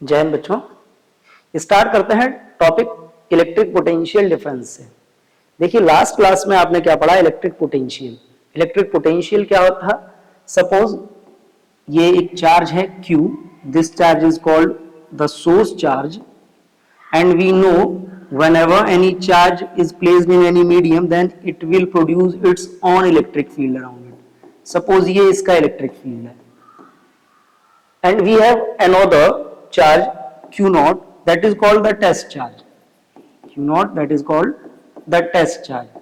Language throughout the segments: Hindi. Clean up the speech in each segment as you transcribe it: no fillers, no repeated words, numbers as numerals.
जय हिंद बच्चों। स्टार्ट करते हैं टॉपिक इलेक्ट्रिक पोटेंशियल डिफरेंस से। देखिए लास्ट क्लास में आपने क्या पढ़ा, इलेक्ट्रिक पोटेंशियल। इलेक्ट्रिक पोटेंशियल क्या होता है? सपोज ये एक चार्ज है Q, this charge is called the source charge and we know whenever any charge is placed in any medium then it will produce its own electric field around it. Suppose ये इसका electric field है and we have another charge Q naught that is called the test charge. Q naught that is called the test charge.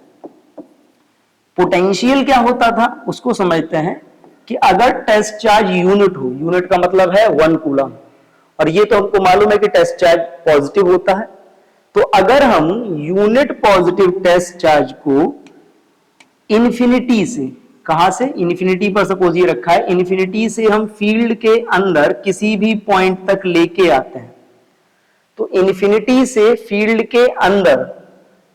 Potential क्या होता था उसको समझते हैं कि अगर टेस्ट चार्ज यूनिट हो, यूनिट का मतलब है 1 कूलम, और ये तो हमको मालूम है कि टेस्ट चार्ज पॉजिटिव होता है। तो अगर हम यूनिट पॉजिटिव टेस्ट चार्ज को इन्फिनिटी से, कहां से? इन्फिनिटी पर सपोज ये रखा है, इन्फिनिटी से हम फील्ड के अंदर किसी भी पॉइंट तक लेके आते हैं। तो इन्फिनिटी से फील्ड के अंदर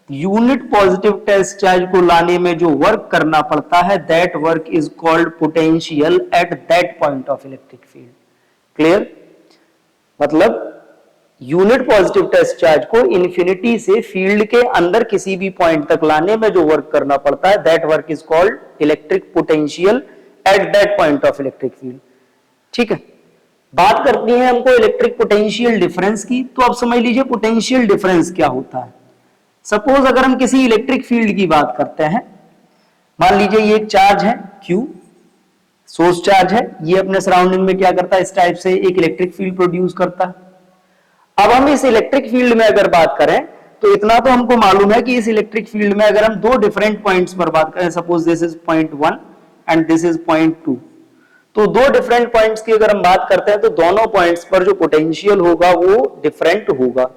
यूनिट पॉजिटिव टेस्ट चार्ज को लाने में जो वर्क करना पड़ता है, that work is called potential at that point of electric field. Clear? मतलब यूनिट पॉजिटिव टेस्ट चार्ज को इन्फिनिटी से फील्ड के अंदर किसी भी पॉइंट तक लाने में जो वर्क करना पड़ता है, that work is called electric potential at that point of electric field. ठीक है, बात करनी है हमको इलेक्ट्रिक पोटेंशियल डिफरेंस की। तो अब समझ लीजिए पोटेंशियल डिफरेंस क्या होता है। सपोज अगर हम किसी इलेक्ट्रिक फील्ड की बात करते हैं, मान लीजिए ये एक चार्ज है Q, सोर्स चार्ज है, ये अपने सराउंडिंग में क्या करता है, इस टाइप से एक इलेक्ट्रिक फील्ड प्रोड्यूस करता है। अब हम इस इलेक्ट्रिक फील्ड में अगर बात करें तो इतना तो हमको मालूम है कि इस इलेक्ट्रिक फील्ड में अगर हम दो डिफरेंट पॉइंट्स पर बात करें, suppose this is point 1 and this is point 2, तो दो डिफरेंट पॉइंट्स की अगर हम बात करते हैं तो दोनों पॉइंट्स पर जो पोटेंशियल होगा वो डिफरेंट होगा।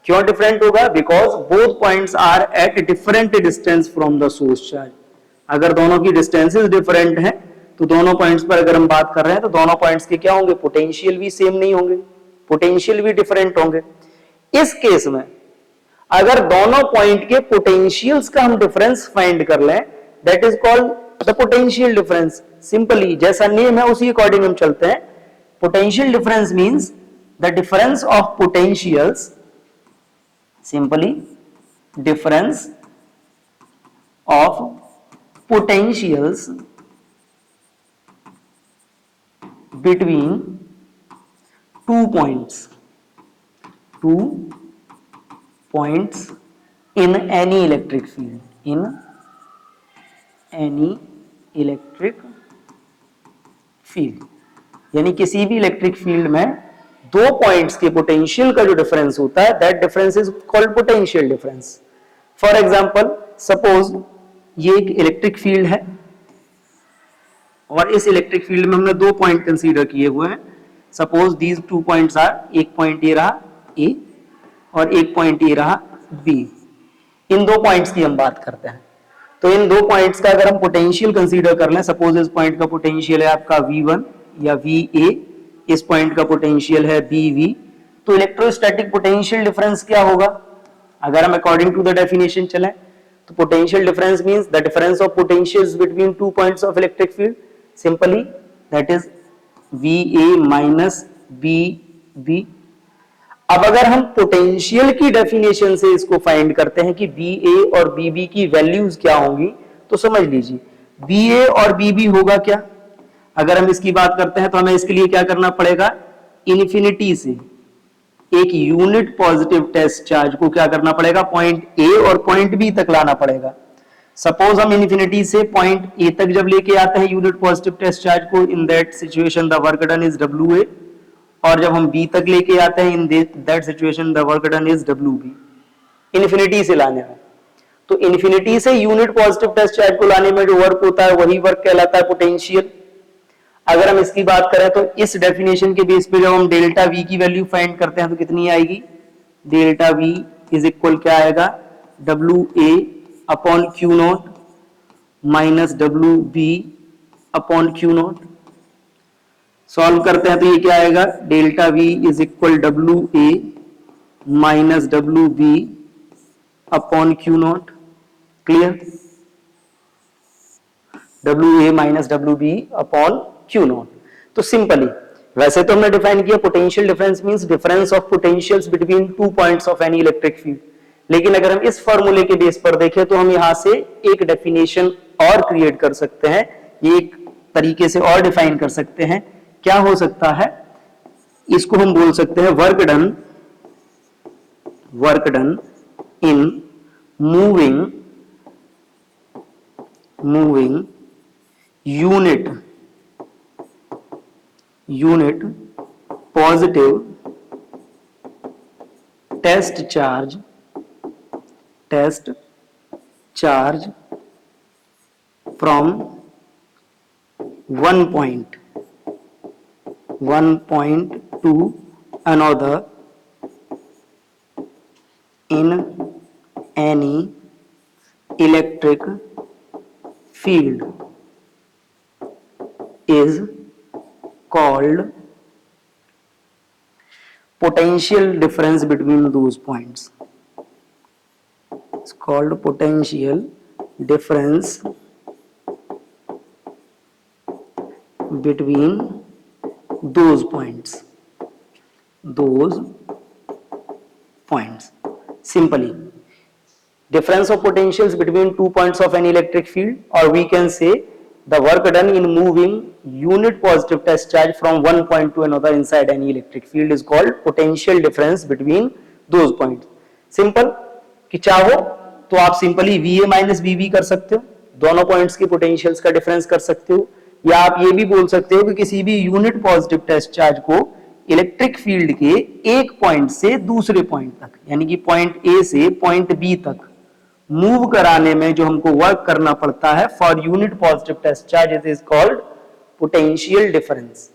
क्यों डिफरेंट होगा? Because both points are at different distance from the source charge. अगर दोनों की डिस्टेंसेस डिफरेंट हैं तो दोनों पॉइंट्स पर अगर हम बात कर रहे हैं तो दोनों पॉइंट्स के क्या होंगे, पोटेंशियल भी सेम नहीं होंगे, पोटेंशियल भी डिफरेंट होंगे। इस केस में अगर दोनों पॉइंट के पोटेंशियल्स का हम डिफरेंस फाइंड कर लें, that is called the potential difference. Simply जैसा नेम है उसी अकॉर्डिंग हम चलते हैं। Potential difference means the difference of potentials, simply difference of potentials between two points in any electric field, in any electric field। यानी किसी भी इलेक्ट्रिक फील्ड में दो पॉइंट्स के पोटेंशियल का जो डिफरेंस होता है, that difference is called potential difference. For example suppose ये एक इलेक्ट्रिक फील्ड है और इस इलेक्ट्रिक फील्ड में हमने दो पॉइंट कंसीडर किए हुए हैं। सपोज दीज 2 पॉइंट्स आर, एक पॉइंट ये रहा A और एक पॉइंट ये रहा B। इन दो पॉइंट्स की हम बात करते हैं। तो इन दो पॉइंट्स का अगर हम पोटेंशियल कंसीडर कर लें, सपोज इस पॉइंट का पोटेंशियल है आपका V1 या VA, इस पॉइंट का पोटेंशियल है BV, तो इलेक्ट्रोस्टैटिक पोटेंशियल डिफरेंस क्या होगा? अगर हम अकॉर्डिंग टू द डेफिनेशन चलें तो potential difference means the difference of potentials between 2 points of electric field. Simply that is VA minus BB। अब अगर हम पोटेंशियल की डेफिनेशन से इसको फाइंड करते हैं कि BA और BB की वैल्यूज क्या होंगी, तो समझ लीजिए BA और BB होगा क्या। अगर हम इसकी बात करते हैं तो हमें इसके लिए क्या करना पड़ेगा, इन्फिनिटी से एक यूनिट पॉजिटिव टेस्ट चार्ज को क्या करना पड़ेगा, पॉइंट A और पॉइंट B तक लाना पड़ेगा। सपोज हम इन्फिनिटी से पॉइंट A तक जब लेके आते हैं यूनिट पॉजिटिव टेस्ट चार्ज को, in that situation the work done is WA, और जब हम B तक लेके आते हैं in that situation the work done is WB। Infinity से लाने में, तो इन्फिनिटी से यूनिट पॉजिटिव टेस्ट चार्ज को लाने में जो वर्क होता है वही वर्क कहलाता है पोटेंशियल। अगर हम इसकी बात करें तो इस डेफिनेशन के बेस पे जब हम डेल्टा V की वैल्यू फाइंड करते हैं तो कितनी आएगी, डेल्टा V इज इक्वल क्या आएगा, WA upon Q not minus WB upon Q not. Solve करते हैं तो ये क्या आएगा, delta V is equal WA minus WB upon Q not. Clear? WA minus WB upon Q not. तो सिंपली वैसे तो हमने डिफाइन किया potential difference means difference of potentials between 2 points of any electric field, लेकिन अगर हम इस फॉर्मूले के बेस पर देखें तो हम यहां से एक डेफिनेशन और क्रिएट कर सकते हैं, ये एक तरीके से और डिफाइन कर सकते हैं। क्या हो सकता है, इसको हम बोल सकते हैं work done in moving unit positive test charge from one point to another in any electric field is called potential difference between those points. It's called potential difference between those points. Simply, difference of potentials between 2 points of an electric field, or we can say the work done in moving unit positive test charge from one point to another inside any electric field is called potential difference between those points. Simple, कि चाहो तो आप सिंपली VA माइनस VB कर सकते हो, दोनों पॉइंट्स की पोटेंशियल्स का डिफरेंस कर सकते हो, या आप ये भी बोल सकते हो कि किसी भी यूनिट पॉजिटिव टेस्ट चार्ज को इलेक्ट्रिक फील्ड के एक पॉइंट से दूसरे पॉइंट तक, यानी कि पॉइंट ए से पॉइंट बी तक मूव कराने में जो हमको वर्क करना पड़ता है for unit positive test charge, it is called potential difference.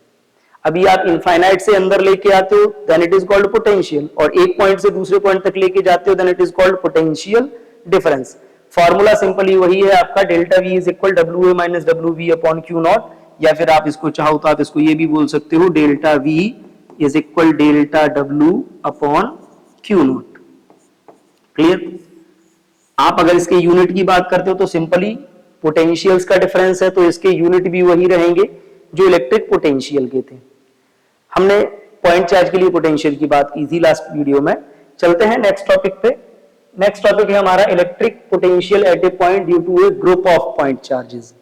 अभी आप इनफाइनाइट से अंदर लेके आते हो then it is called potential, और एक पॉइंट से दूसरे पॉइंट तक लेके जाते हो then it is called potential difference. Formula simply वही है आपका, delta V is equal W A minus W V upon Q naught, या फिर आप इसको चाहो तो आप इसको ये भी बोल सकते हो delta V is equal delta W upon Q not. Clear? आप अगर इसके यूनिट की बात करते हो तो सिंपली पोटेंशियल्स का डिफरेंस है तो इसके यूनिट भी वही रहेंगे जो इलेक्ट्रिक पोटेंशियल के थे। हमने पॉइंट चार्ज के लिए पोटेंशियल की बात की थी लास्ट वीडियो में। चलते हैं नेक्स्ट टॉपिक पे। नेक्स्ट टॉपिक है हमारा electric potential at a point due to a group of point charges.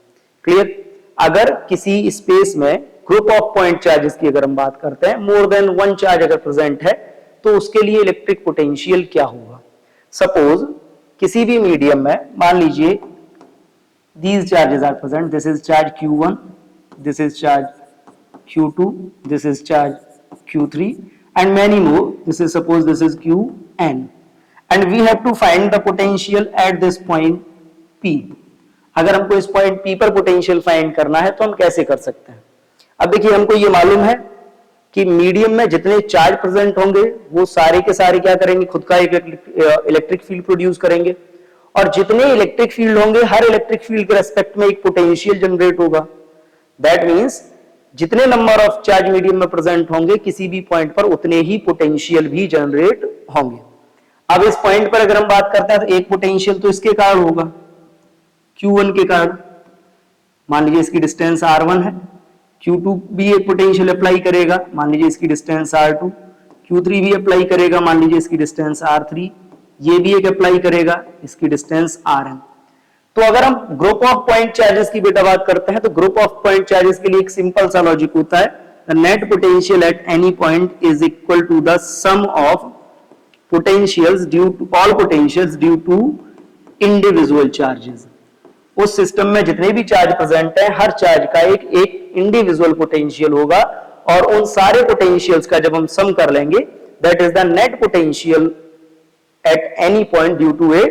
Clear? अगर किसी स्पेस में ग्रुप ऑफ पॉइंट चार्जेस की अगर हम बात करते हैं, मोर देन वन चार्ज अगर प्रेजेंट है तो उसके लिए इलेक्ट्रिक पोटेंशियल क्या होगा। सपोज किसी भी मीडियम में मान लीजिए these charges are present, this is charge q1, this is charge q2, this is charge q3 and many more, this is suppose this is qn and we have to find the potential at this point p। अगर हमको इस पॉइंट p पर पोटेंशियल फाइंड करना है तो हम कैसे कर सकते हैं। अब देखिए हमको ये मालूम है कि मीडियम में जितने चार्ज प्रेजेंट होंगे वो सारे के सारे क्या करेंगे, खुद का एक इलेक्ट्रिक फील्ड प्रोड्यूस करेंगे, और जितने इलेक्ट्रिक फील्ड होंगे हर इलेक्ट्रिक फील्ड के रेस्पेक्ट में एक पोटेंशियल जनरेट होगा। दैट मींस जितने नंबर ऑफ चार्ज मीडियम में प्रेजेंट होंगे किसी भी पॉइंट पर उतने ही पोटेंशियल भी जनरेट होंगे। अब इस पॉइंट पर अगर हम बात करते हैं तो एक पोटेंशियल तो इसके कारण होगा, Q1 के कारण। मान लीजिए इसकी डिस्टेंस R1 है, Q2 भी एक पोटेंशियल अप्लाई करेगा, मान लीजिए इसकी डिस्टेंस R2, Q3 भी अप्लाई करेगा, मान लीजिए इसकी डिस्टेंस R3, ये भी एक अप्लाई करेगा, इसकी डिस्टेंस Rn। तो अगर हम ग्रुप ऑफ पॉइंट चार्जेस की बेटा बात करते हैं तो ग्रुप ऑफ पॉइंट चार्जेस के लिए एक सिंपल सा लॉजिक होता है, the net potential at any point is equal to the sum of potentials due to all potentials due to individual charges. उस सिस्टम में जितने भी चार्ज प्रेजेंट है हर चार्ज का एक इंडिविजुअल पोटेंशियल होगा, और उन सारे पोटेंशियल्स का जब हम सम कर लेंगे that is the net potential at any point due to a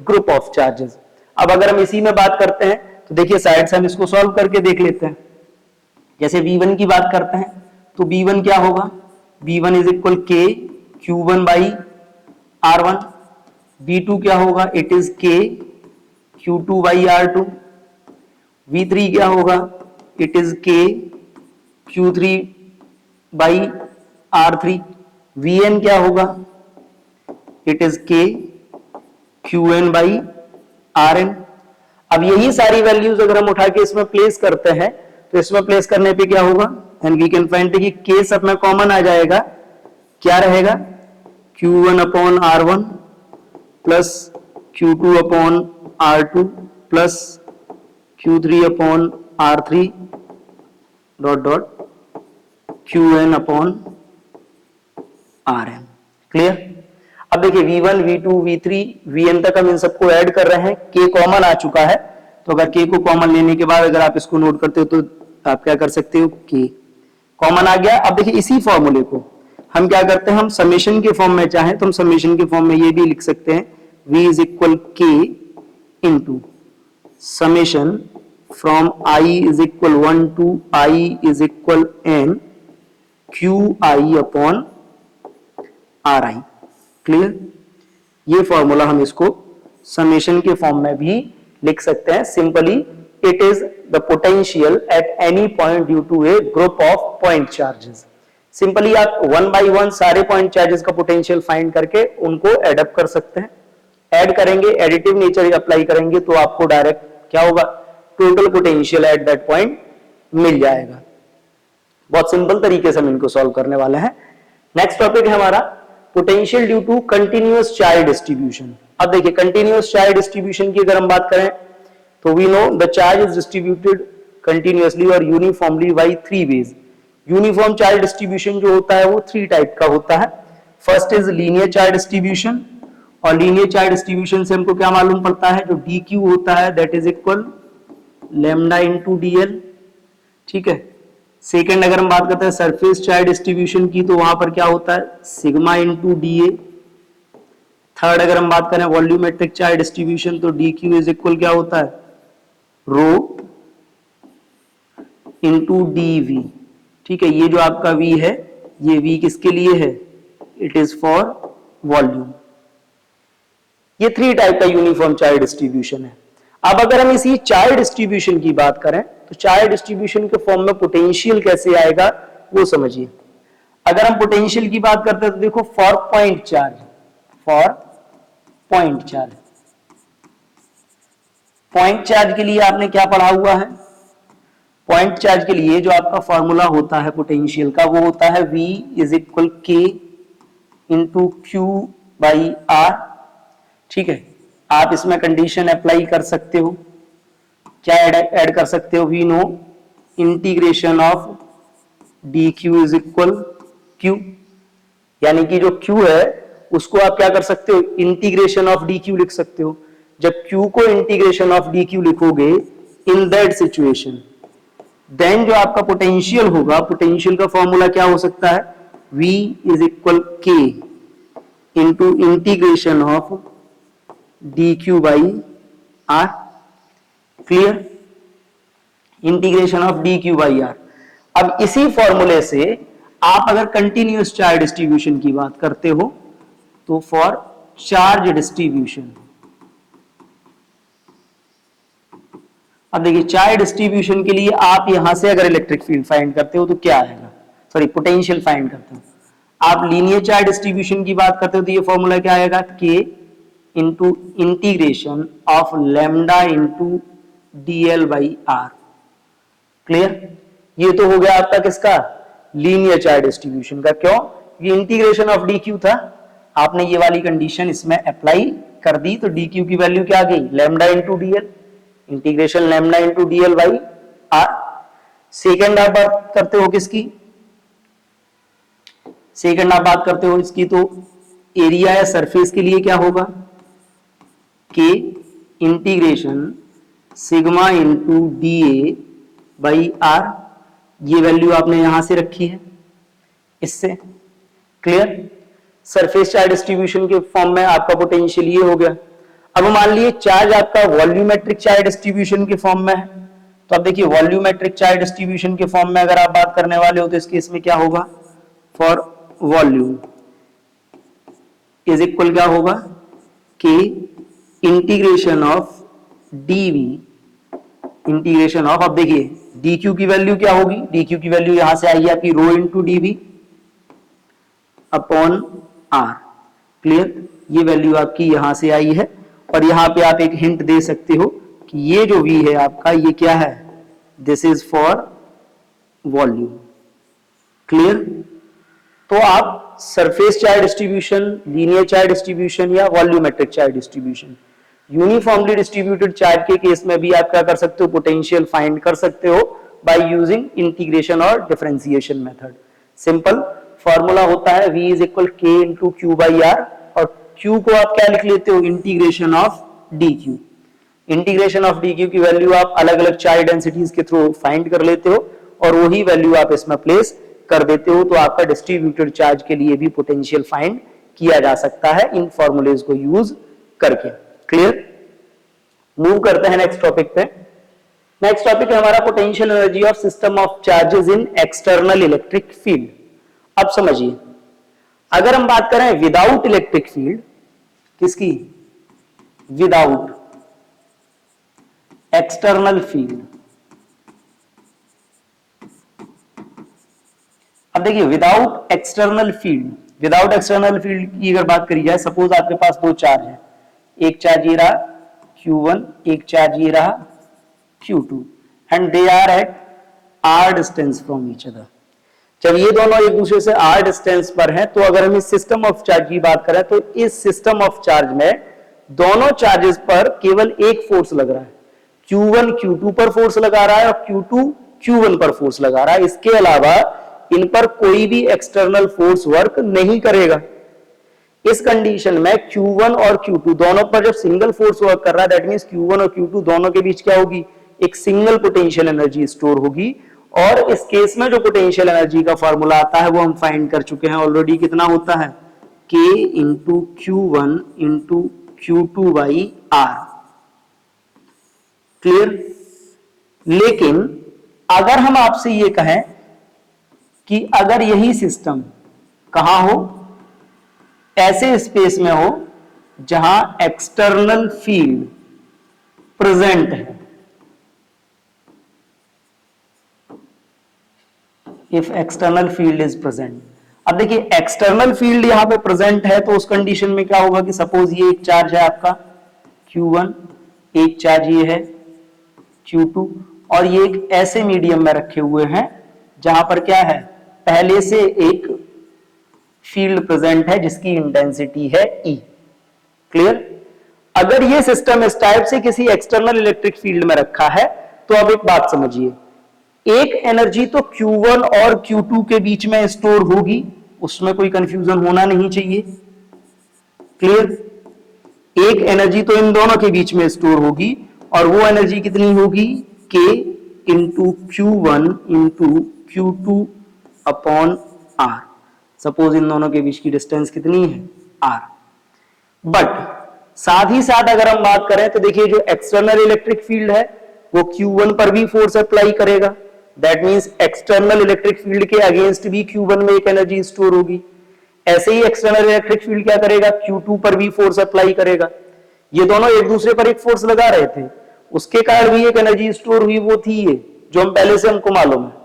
group of charges. अब अगर हम इसी में बात करते हैं तो देखिए साइड से हम इसको सॉल्व करके देख लेते हैं। जैसे V1 की बात करते हैं तो V1 क्या होगा, V1 is equal K Q1 by R1। V2 क्या होगा, it is K Q2 by R2। V3 क्या होगा, it is K Q3 by R3। Vn क्या होगा, it is K Qn by Rn। अब यही सारी वैल्यूज अगर हम उठा के इसमें प्लेस करते हैं तो इसमें प्लेस करने पे क्या होगा, एंड वी कैन फाइंड कि K सब में कॉमन आ जाएगा, क्या रहेगा, Q1 upon R1 plus Q2 upon R2 plus Q3 upon R3 dot dot Qn upon Rn। Clear. अब देखिए V1, V2, V3, Vn तक हम इन सबको ऐड कर रहे हैं, K कॉमन आ चुका है, तो अगर K को कॉमन लेने के बाद अगर आप इसको नोट करते हो तो आप क्या कर सकते हो, K कॉमन आ गया। अब देखिए इसी फॉर्मूले को हम क्या करते हैं, हम समेशन के फॉर्म में चाहें तो हम समेशन के फॉर्म में ये भी लिख सकते हैं, V is equal K into summation from I is equal 1 to I is equal N QI upon RI। Clear. ये फॉर्मूला हम इसको समेशन के फॉर्म में भी लिख सकते हैं। Simply it is the potential at any point due to a group of point charges. Simply आप वन बाय वन सारे पॉइंट चार्जेस का पोटेंशियल फाइंड करके उनको एडअप कर सकते हैं। ऐड करेंगे, एडिटिव नेचर अप्लाई करेंगे तो आपको डायरेक्ट क्या होगा, total potential at that point मिल जाएगा। बहुत सिंपल तरीके से हम इनको सॉल्व करने वाले हैं। नेक्स्ट टॉपिक है हमारा potential due to continuous charge distribution. अब देखिए कंटिन्यूअस चार्ज डिस्ट्रीब्यूशन की अगर हम बात करें तो we know the charge is distributed continuously और uniformly by three ways. Uniform charge distribution जो होता है वो थ्री टाइप का होता है। First is linear charge distribution, और लीनियर चार्ज डिस्ट्रीब्यूशन से हमको क्या मालूम पड़ता है, जो dq होता है that is equal lambda into dl। ठीक है। सेकेंड अगर हम बात करते हैं सरफेस चार्ज डिस्ट्रीब्यूशन की तो वहां पर क्या होता है, सिग्मा इंटू dA। थर्ड अगर हम बात करें वॉल्यूमेट्रिक चार्ज डिस्ट्रीब्यूशन तो dq इज इक्वल क्या होता है, रो इंटू dV। ठीक है। ये जो आपका V है, ये V किसके लिए है, इट इज फॉर वॉल्यूम। ये थ्री टाइप का यूनिफॉर्म चार्ज डिस्ट्रीब्यूशन है। अब अगर हम इसी चार्ज डिस्ट्रीब्यूशन की बात करें तो चार्ज डिस्ट्रीब्यूशन के फॉर्म में पोटेंशियल कैसे आएगा वो समझिए। अगर हम पोटेंशियल की बात करते हैं तो देखो for point charge, for point charge, point charge के लिए आपने क्या पढ़ा हुआ है, पॉइंट चार्ज के लिए जो आपका फॉर्मूला होता है पोटेंशियल का वो होता है V is equal K into Q by R। ठीक है। आप इसमें कंडीशन अप्लाई कर सकते हो, क्या ऐड कर सकते हो, we know integration of dq is equal q, यानी कि जो q है उसको आप क्या कर सकते हो, इंटीग्रेशन ऑफ dq लिख सकते हो। जब q को इंटीग्रेशन ऑफ dq लिखोगे इन दैट सिचुएशन देन जो आपका पोटेंशियल होगा, पोटेंशियल का फॉर्मूला क्या हो सकता है, v is equal k into integration of dq by r। Clear. Integration of dq by r। अब इसी फॉर्मूले से आप अगर कंटिन्यूअस चार्ज डिस्ट्रीब्यूशन की बात करते हो तो फॉर चार्ज डिस्ट्रीब्यूशन, अब देखिए चार्ज डिस्ट्रीब्यूशन के लिए आप यहां से अगर इलेक्ट्रिक फील्ड फाइंड करते हो तो क्या आएगा, सॉरी पोटेंशियल फाइंड करते हो। आप लीनियर चार्ज डिस्ट्रीब्यूशन की बात करते हो तो ये फॉर्मूला क्या आएगा, k into integration of lambda into dl by r। Clear. ये तो हो गया आपका किसका, लीनियर चार्ज डिस्ट्रीब्यूशन का। क्यों, ये इंटीग्रेशन ऑफ dq था, आपने ये वाली कंडीशन इसमें अप्लाई कर दी तो dq की वैल्यू क्या आ गई, lambda into dl, integration lambda into dl by r। Second आप बात करते हो किसकी, सेकेंड आप बात करते हो इसकी तो एरिया या सरफेस के लिए क्या होगा, k integration sigma into dA by r। ये वैल्यू आपने यहां से रखी है इससे। क्लियर। सरफेस चार्ज डिस्ट्रीब्यूशन के फॉर्म में आपका पोटेंशियल ये हो गया। अब मान लिए चार्ज आपका वॉल्यूमेट्रिक चार्ज डिस्ट्रीब्यूशन के फॉर्म में है, तो अब देखिए वॉल्यूमेट्रिक चार्ज डिस्ट्रीब्यूशन के फॉर्म में अगर आप बात करने वाले हो तो इस केस में क्या होगा, फॉर वॉल्यूम इज इक्वल क्या होगा, k integration of dv, integration of, अब देखिए dq की वैल्यू क्या होगी, dq की वैल्यू यहां से आई है आपकी rho into dv upon r। Clear. ये वैल्यू आपकी यहां से आई है और यहां पे आप एक हिंट दे सकते हो कि ये जो v है आपका ये क्या है, this is for volume. Clear? तो आप surface charge distribution, linear charge distribution या volumetric charge distribution, uniformly distributed charge के केस में भी आप क्या कर सकते हो, पोटेंशियल फाइंड कर सकते हो बाय यूजिंग इंटीग्रेशन और डिफरेंशिएशन मेथड। सिंपल फॉर्मूला होता है V is equal K into Q by R, और Q को आप क्या लिख लेते हो, integration of dq। Integration of dq की वैल्यू आप अलग अलग चार्ज डेंसिटीज के थ्रू फाइंड कर लेते हो और वही वैल्यू आप इसमें प्लेस कर देते हो, तो आपका डिस्ट्रीब्यूटेड चार्ज के लिए भी पोटेंशियल फाइंड किया जा सकता है इन फॉर्मूलेज को यूज करके। क्लियर? मूव करते हैं नेक्स्ट टॉपिक पे। नेक्स्ट टॉपिक है हमारा potential energy of system of charges in external electric field. अब समझिए, अगर हम बात करें विदाउट इलेक्ट्रिक फील्ड, किसकी? Without external field. अब देखिए without external field, without external field की अगर बात करी जाए, सपोज आपके पास दो चार्ज है, एक चार्ज ये रहा Q1, एक चार्ज ये रहा Q2, and they are at r distance from each other. जब ये दोनों एक दूसरे से r डिस्टेंस पर हैं, तो अगर हम इस सिस्टम ऑफ चार्ज की बात करें तो इस सिस्टम ऑफ चार्ज में दोनों चार्जेस पर केवल एक फोर्स लग रहा है, Q1 Q2 पर फोर्स लगा रहा है और Q2 Q1 पर फोर्स लगा रहा है। इसके अलावा इन पर कोई भी एक्सटर्नल फोर्स वर्क नहीं करेगा। इस कंडीशन में Q1 और Q2 दोनों पर जब सिंगल फोर्स वर्क कर रहा है, दैट मींस Q1 और Q2 दोनों के बीच क्या होगी, एक सिंगल पोटेंशियल एनर्जी स्टोर होगी। और इस केस में जो पोटेंशियल एनर्जी का फॉर्मूला आता है वो हम फाइंड कर चुके हैं ऑलरेडी, कितना होता है, K into Q1 into Q2 by R। Clear? लेकिन अगर हम आपसे ये कहें कि अगर यही सिस्टम कहां हो, ऐसे स्पेस में हो जहां एक्सटर्नल फील्ड प्रेजेंट है, if external field is present. अब देखिए एक्सटर्नल फील्ड यहां पे प्रेजेंट है, तो उस कंडीशन में क्या होगा कि सपोज ये एक चार्ज है आपका Q1, एक चार्ज ये है Q2, और ये एक ऐसे मीडियम में रखे हुए हैं जहां पर क्या है, पहले से एक फील्ड प्रेजेंट है जिसकी इंटेंसिटी है E। क्लियर? अगर ये सिस्टम इस टाइप से किसी एक्सटर्नल इलेक्ट्रिक फील्ड में रखा है, तो अब एक बात समझिए, एक एनर्जी तो Q1 और Q2 के बीच में स्टोर होगी, उसमें कोई कंफ्यूजन होना नहीं चाहिए। क्लियर? एक एनर्जी तो इन दोनों के बीच में स्टोर होगी, और वो एनर्जी कितनी होगी, K into Q1 into Q2 upon R। Suppose in दोनों के बीच की डिस्टेंस कितनी है, R। बट साथ ही साथ अगर हम बात करें तो देखिए जो एक्सटर्नल इलेक्ट्रिक फील्ड है वो Q1 पर भी फोर्स अप्लाई करेगा, that means external electric field के अगेंस्ट भी Q1 में एक एनर्जी स्टोर होगी। ऐसे ही एक्सटर्नल इलेक्ट्रिक फील्ड क्या करेगा, Q2 पर भी फोर्स अप्लाई करेगा। ये दोनों एक दूसरे पर एक फोर्स लगा रहे थे, उसके कारण भी एक एनर्जी स्टोर हुई, वो थी ये जो हम पहले से हमको मालूम है।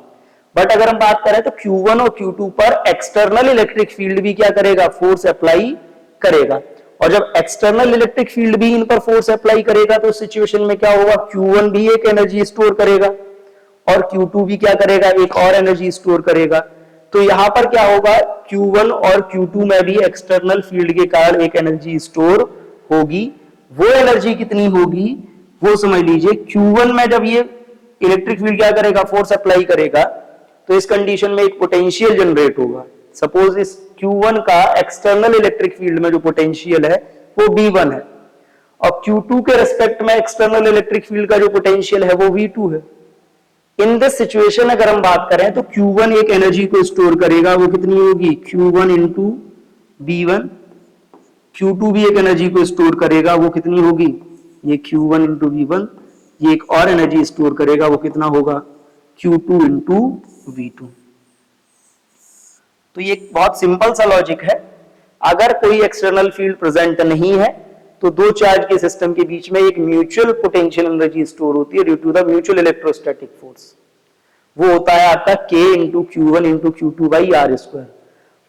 बट अगर हम बात करें तो Q1 और Q2 पर एक्सटर्नल इलेक्ट्रिक फील्ड भी क्या करेगा, फोर्स अप्लाई करेगा। और जब एक्सटर्नल इलेक्ट्रिक फील्ड भी इन पर फोर्स अप्लाई करेगा तो उस सिचुएशन में क्या होगा, Q1 भी एक एनर्जी स्टोर करेगा और Q2 भी क्या करेगा, एक और एनर्जी स्टोर करेगा। तो यहां पर क्या होगा, Q1 और Q2 में भी एक्सटर्नल फील्ड के कारण एक एनर्जी स्टोर होगी। वो एनर्जी कितनी होगी वो समझ लीजिए, Q1 में जब ये इलेक्ट्रिक फील्ड क्या करेगा, फोर्स अप्लाई करेगा, तो इस कंडीशन में एक पोटेंशियल जनरेट होगा। सपोज इस Q1 का एक्सटर्नल इलेक्ट्रिक फील्ड में जो पोटेंशियल है वो V1 है, और Q2 के रेस्पेक्ट में एक्सटर्नल इलेक्ट्रिक फील्ड का जो पोटेंशियल है वो V2 है। इन दिस सिचुएशन अगर हम बात करें तो Q1 एक एनर्जी को स्टोर करेगा, वो कितनी होगी, Q1 इंटू V1। Q2 भी एक एनर्जी को स्टोर करेगा, वो कितनी होगी, ये Q1 इंटू V1। ये एक और एनर्जी स्टोर करेगा, वो कितना होगा, Q2 इंटू V2। तो ये बहुत सिंपल सा लॉजिक है। अगर कोई एक्सटर्नल फील्ड प्रेजेंट नहीं है तो दो चार्ज के सिस्टम के बीच में एक म्यूचुअल पोटेंशियल एनर्जी स्टोर होती है due to the mutual electrostatic force. वो होता है आपका K into Q1 into Q2 by R square.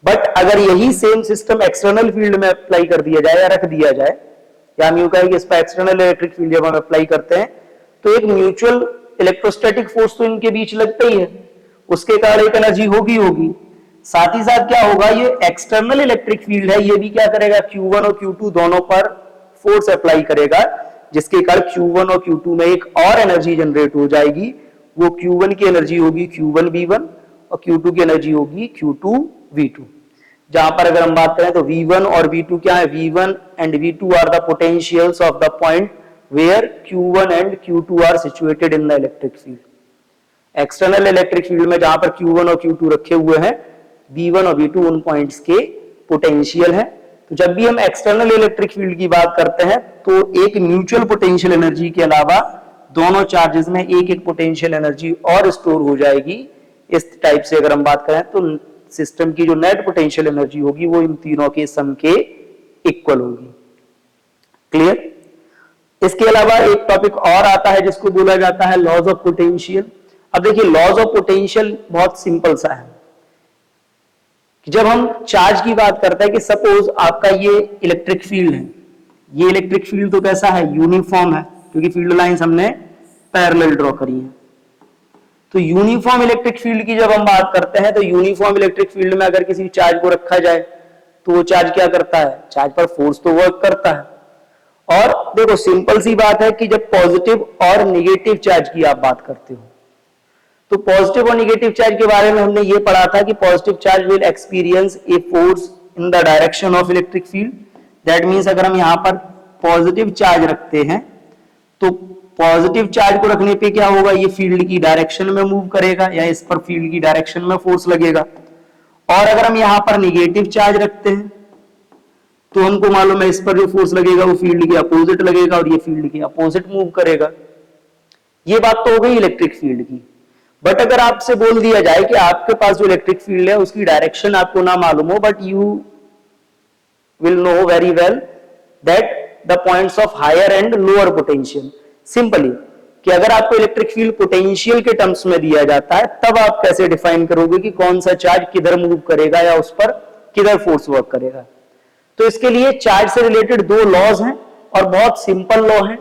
But अगर यही सेम सिस्टम एक्सटर्नल फील्ड में अप्लाई कर दिया जाए या रख दिया जाए, या हम यूं कहें कि इस पर एक्सटर्नल इलेक्ट्रिक फील्ड जब हम अप्लाई करते हैं तो एक म्यूचुअल इलेक्ट्रोस्टैटिक फोर्स तो इनके बीच लगता ही है, उसके कारण एक एनर्जी होगी। साथ ही साथ क्या होगा, ये एक्सटर्नल इलेक्ट्रिक फील्ड है, ये भी क्या करेगा, Q1 और Q2 दोनों पर फोर्स अप्लाई करेगा, जिसके कारण Q1 और Q2 में एक और एनर्जी जनरेट हो जाएगी। वो Q1 की एनर्जी होगी Q1V1 और Q2 की एनर्जी होगी Q2V2। जहां पर अगर हम बात करें तो V1 और V2 क्या है, V1 and V2 are the potentials of the point where Q1 and Q2 are situated in the electric field. External electric field में जहां पर Q1 और Q2 रखे हुए हैं, V1 और V2 उन पॉइंट्स के पोटेंशियल है। तो जब भी हम एक्सटर्नल इलेक्ट्रिक फील्ड की बात करते हैं तो एक म्यूचुअल पोटेंशियल एनर्जी के अलावा दोनों चार्जेस में एक एक पोटेंशियल एनर्जी और स्टोर हो जाएगी। इस टाइप से अगर हम बात करें तो सिस्टम की जो नेट पोटेंशियल एनर्जी होगी वो इन तीनों के सम के इक्वल होगी। क्लियर? इसके अलावा एक टॉपिक और आता है जिसको बोला जाता है लॉज ऑफ पोटेंशियल। अब देखिए, लॉज ऑफ पोटेंशियल बहुत सिंपल सा है कि जब हम चार्ज की बात करते हैं कि सपोज आपका ये इलेक्ट्रिक फील्ड है, ये इलेक्ट्रिक फील्ड तो कैसा है, यूनिफॉर्म है, क्योंकि फील्ड लाइंस हमने पैरेलल ड्रॉ करी है। तो यूनिफॉर्म इलेक्ट्रिक फील्ड की जब हम बात करते हैं तो यूनिफॉर्म इलेक्ट्रिक फील्ड में अगर किसी चार्ज को रखा जाए तो वो चार्ज क्या करता है, चार्ज पर फोर्स तो वर्क करता है। और देखो सिंपल सी बात है कि जब पॉजिटिव और निगेटिव चार्ज की आप बात करते हो तो पॉजिटिव और निगेटिव चार्ज के बारे में हमने ये पढ़ा था कि positive charge will experience a force in the direction of electric field. That means अगर हम यहां पर पॉजिटिव चार्ज रखते हैं तो पॉजिटिव चार्ज को रखने पे क्या होगा, ये फील्ड की डायरेक्शन में मूव करेगा या इस पर फील्ड की डायरेक्शन में फोर्स लगेगा। और अगर हम यहां पर निगेटिव चार्ज रखते हैं तो हमको मालूम है इस पर जो फोर्स लगेगा वो फील्ड के अपोजिट लगेगा और ये फील्ड के अपोजिट मूव करेगा। ये बात तो हो गई इलेक्ट्रिक फील्ड की। बट अगर आपसे बोल दिया जाए कि आपके पास जो इलेक्ट्रिक फील्ड है उसकी डायरेक्शन आपको ना मालूम हो, but you will know very well that the points of higher and lower potential. Simply कि अगर आपको इलेक्ट्रिक फील्ड पोटेंशियल के टर्म्स में दिया जाता है तब आप कैसे डिफाइन करोगे कि कौन सा चार्ज किधर मूव करेगा या उस पर किधर फोर्स वर्क करेगा। तो इसके लिए चार्ज से रिलेटेड दो लॉज हैं और बहुत सिंपल लॉ है।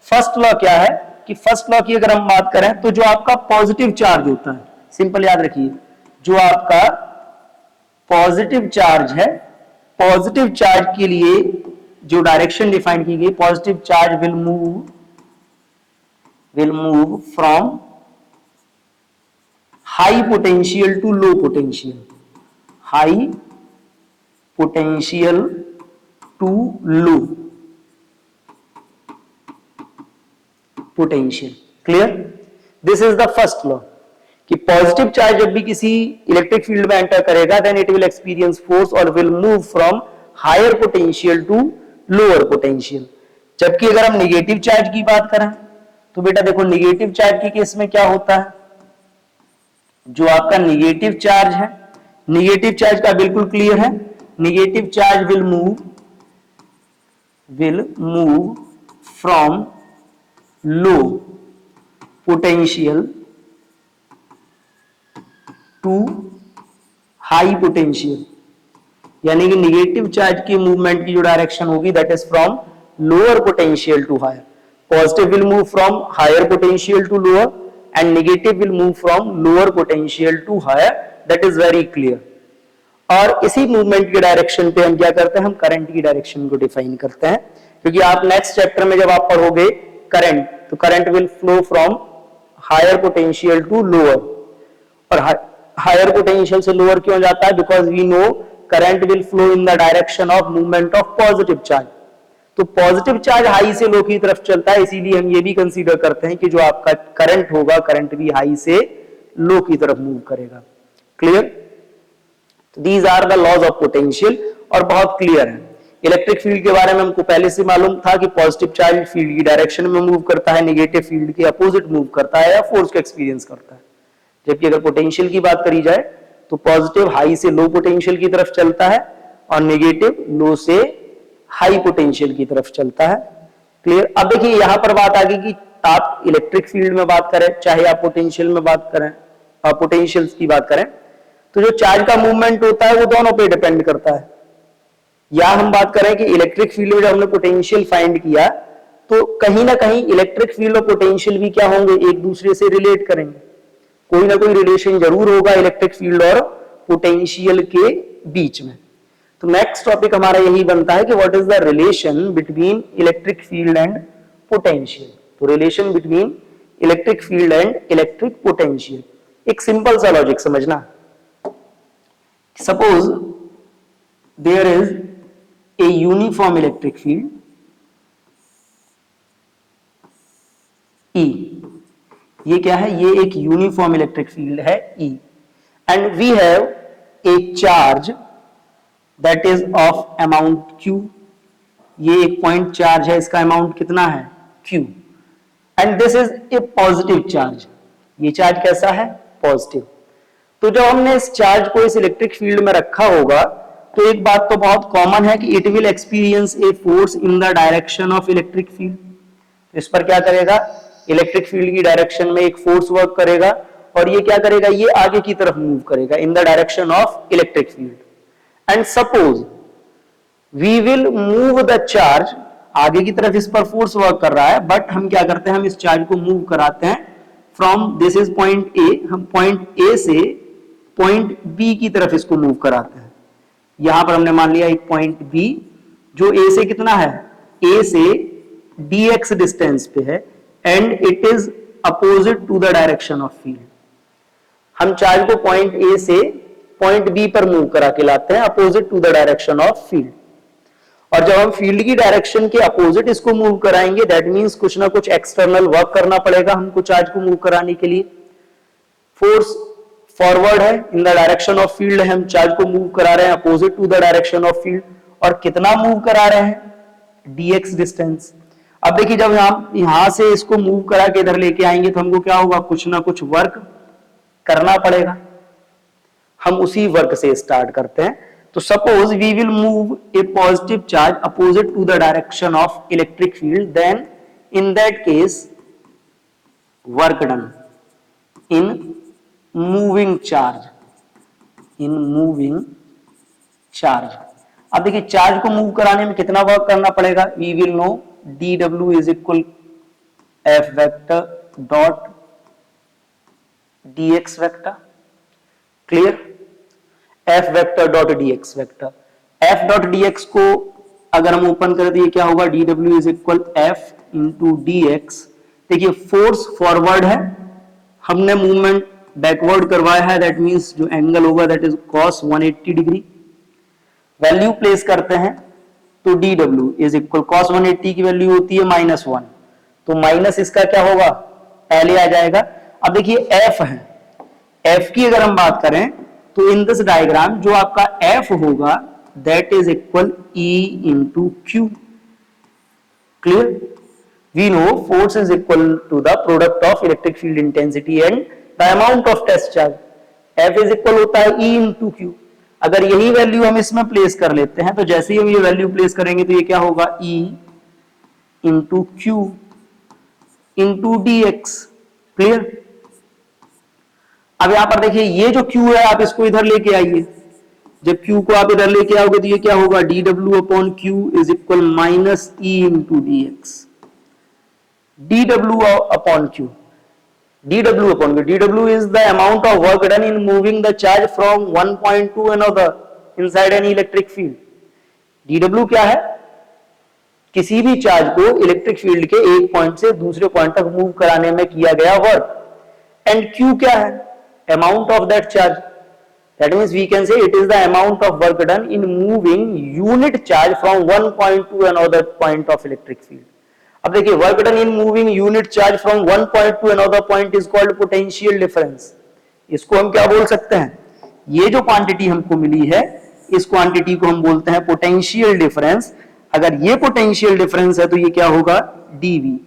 फर्स्ट लॉ क्या है कि फर्स्ट लॉ की अगर हम बात करें तो जो आपका पॉजिटिव चार्ज होता है, सिंपल याद रखिए, जो आपका पॉजिटिव चार्ज है, पॉजिटिव चार्ज के लिए जो डायरेक्शन डिफाइन की गई, positive charge will move from high potential to low potential, high potential to low potential. Clear? This is the first law कि पॉजिटिव चार्ज जब भी किसी इलेक्ट्रिक फील्ड में एंटर करेगा then it will experience force और will move from higher potential to lower potential. जबकि अगर हम निगेटिव चार्ज की बात करें तो बेटा देखो निगेटिव चार्ज के केस में क्या होता है, जो आपका निगेटिव चार्ज है, निगेटिव चार्ज का बिल्कुल क्लियर है, negative charge will move from low potential to high potential, यानी कि निगेटिव चार्ज की मूवमेंट की जो डायरेक्शन होगी that is from lower potential to higher. Positive will move from higher potential to lower and negative will move from lower potential to higher. That is very clear. और इसी मूवमेंट की डायरेक्शन पे हम क्या करते हैं, हम करंट की डायरेक्शन को डिफाइन करते हैं, क्योंकि आप नेक्स्ट चैप्टर में जब आप पढ़ोगे करंट तो current will flow from higher potential to lower. और हायर पोटेंशियल से लोअर क्यों जाता है, because we know current will flow in the direction of movement of positive charge. तो पॉजिटिव चार्ज हाई से लो की तरफ चलता है, इसीलिए हम ये भी कंसीडर करते हैं कि जो आपका करंट होगा करंट भी हाई से लो की तरफ मूव करेगा। Clear? These are the laws of potential और बहुत क्लियर है। इलेक्ट्रिक फील्ड के बारे में हमको पहले से मालूम था कि पॉजिटिव चार्ज फील्ड की डायरेक्शन में मूव करता है, नेगेटिव फील्ड के अपोजिट मूव करता है या फोर्स को एक्सपीरियंस करता है। जबकि अगर पोटेंशियल की बात करी जाए तो पॉजिटिव हाई से लो पोटेंशियल की तरफ चलता है और नेगेटिव लो से हाई पोटेंशियल की तरफ चलता है। क्लियर? अब देखिए यहां पर बात आ गई कि आप इलेक्ट्रिक फील्ड में बात करें चाहे आप पोटेंशियल में बात करें, पोटेंशियल की बात करें, तो जो चार्ज का मूवमेंट होता है वो दोनों पे डिपेंड करता है। या हम बात करें कि इलेक्ट्रिक फील्ड में जब हमने पोटेंशियल फाइंड किया तो कहीं ना कहीं इलेक्ट्रिक फील्ड और पोटेंशियल भी क्या होंगे, एक दूसरे से रिलेट करेंगे, कोई ना कोई रिलेशन जरूर होगा इलेक्ट्रिक फील्ड और पोटेंशियल के बीच में। तो नेक्स्ट टॉपिक हमारा यही बनता है कि what is the relation between electric field and potential. तो relation between electric field and electric potential, एक सिंपल सा लॉजिक समझना। Suppose there is a uniform electric field E, ये क्या है, ये एक यूनिफॉर्म इलेक्ट्रिक फील्ड है E, and we have a charge that is of amount Q, ये एक पॉइंट चार्ज है, इसका अमाउंट कितना है Q, and this is a positive charge, ये चार्ज कैसा है पॉजिटिव। तो जब हमने इस चार्ज को इस इलेक्ट्रिक फील्ड में रखा होगा तो एक बात तो बहुत कॉमन है कि it will experience a force in the direction of electric field. इस पर क्या करेगा, इलेक्ट्रिक फील्ड की डायरेक्शन में एक फोर्स वर्क करेगा और ये क्या करेगा, ये आगे की तरफ मूव करेगा in the direction of electric field. And suppose we will move the charge, आगे की तरफ इस पर फोर्स वर्क कर रहा है, बट हम क्या करते हैं, हम इस चार्ज को मूव कराते हैं from this is point A, हम पॉइंट ए से पॉइंट बी की तरफ इसको मूव कराते हैं। यहां पर हमने मान लिया एक पॉइंट बी जो ए से कितना है, ए से dx डिस्टेंस पे है and it is opposite to the direction of field. हम चार्ज को पॉइंट ए से पॉइंट बी पर मूव करा के लाते हैं opposite to the direction of field, और जब हम फील्ड की डायरेक्शन के अपोजिट इसको मूव कराएंगे दैट मींस कुछ ना कुछ एक्सटर्नल वर्क करना पड़ेगा हमको चार्ज को मूव कराने के लिए। फोर्स फॉरवर्ड है, in the direction of field है, हम चार्ज को मूव करा रहे हैं opposite to the direction of field, और कितना मूव करा रहे हैं, dx डिस्टेंस। अब देखिए जब हम यहां से इसको मूव करा के इधर लेके आएंगे तो हमको क्या होगा, कुछ ना कुछ वर्क करना पड़ेगा, हम उसी वर्क से स्टार्ट करते हैं। तो suppose we will move a positive charge opposite to the direction of electric field, then in that case work done in moving charge, in moving charge. अब देखिए चार्ज को मूव कराने में कितना वर्क करना पड़ेगा, we will know dw is equal f vector dot dx vector, clear, f vector dot dx vector, f dot dx को अगर हम ओपन करें तो ये क्या होगा, dw is equal f into dx। देखिए फोर्स फॉरवर्ड है, हमने मूवमेंट बैकवर्ड करवाया है, दैट मींस जो एंगल होगा that is cos 180 degree. Value place करते हैं तो dw इज इक्वल cos 180 की वैल्यू होती है -1, तो माइनस इसका क्या होगा पहले आ जाएगा। अब देखिए f है, f की अगर हम बात करें तो इन दिस डायग्राम जो आपका f होगा that is equal E into Q, clear. We know force is equal to the product of electric field intensity and the amount of test charge, f is equal होता है E इंटू Q। अगर यही वैल्यू हम इसमें प्लेस कर लेते हैं तो जैसे ही हम ये वैल्यू प्लेस करेंगे तो ये क्या होगा, E into Q into dx, clear. अब यहां पर देखिए ये जो Q है आप इसको इधर लेके आइए, जब Q को आप इधर लेके आओगे तो ये क्या होगा, dw upon Q is equal minus E into dx, dw upon Q, dw upon q, dw is the amount of work done in moving the charge from one point to another inside any electric field। dw क्या है, किसी भी चार्ज को इलेक्ट्रिक फील्ड के एक पॉइंट से दूसरे पॉइंट तक मूव कराने में किया गया वर्क, एंड q क्या है, amount of that charge, that means we can say it is the amount of work done in moving unit charge from one point to another point of electric field. अब देखिए work done in moving unit charge from one point to another point is called potential difference. इसको हम क्या बोल सकते हैं, ये जो क्वांटिटी हमको मिली है इस क्वांटिटी को हम बोलते हैं पोटेंशियल डिफरेंस। अगर ये पोटेंशियल डिफरेंस है तो ये क्या होगा, dv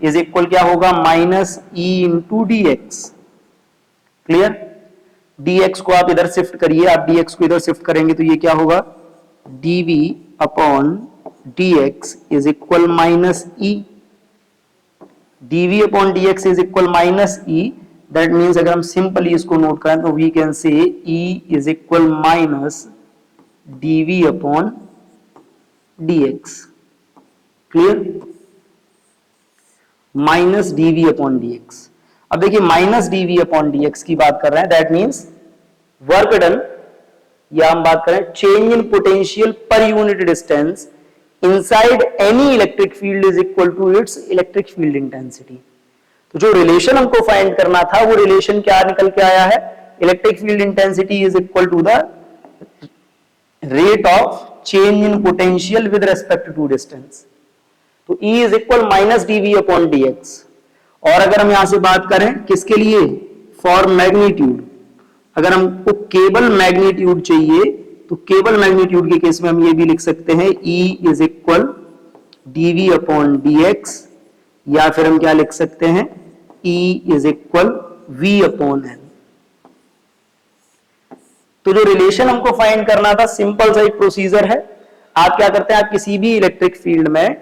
इज इक्वल क्या होगा, minus E into dx, clear. dx को आप इधर शिफ्ट करिए, आप dx को इधर शिफ्ट करेंगे तो ये क्या होगा, dv upon dx is equal minus E, dv upon dx is equal minus E, that means अगर हम सिंपली इसको नोट करें तो we can say E is equal minus dv upon dx, clear, minus dv upon dx। अब देखिए माइनस dv upon dx की बात कर रहे हैं, दैट मीन्स वर्क डन या हम बात करें change in potential per unit distance inside any electric field is equal to its electric field intensity. तो जो रिलेशन हमको फाइंड करना था वो रिलेशन क्या निकल के आया है, electric field intensity is equal to the rate of change in potential with respect to distance. तो E is equal minus dV upon dx। और अगर हम यहां से बात करें किसके लिए, फॉर मैग्नीट्यूड, अगर हमको केवल मैग्नीट्यूड चाहिए तो केवल मैग्नीट्यूड के केस में हम ये भी लिख सकते हैं E is equal dV upon dx, या फिर हम क्या लिख सकते हैं E is equal V upon L। तो जो रिलेशन हमको फाइंड करना था, सिंपल सा एक प्रोसीजर है। आप क्या करते हैं, आप किसी भी इलेक्ट्रिक फील्ड में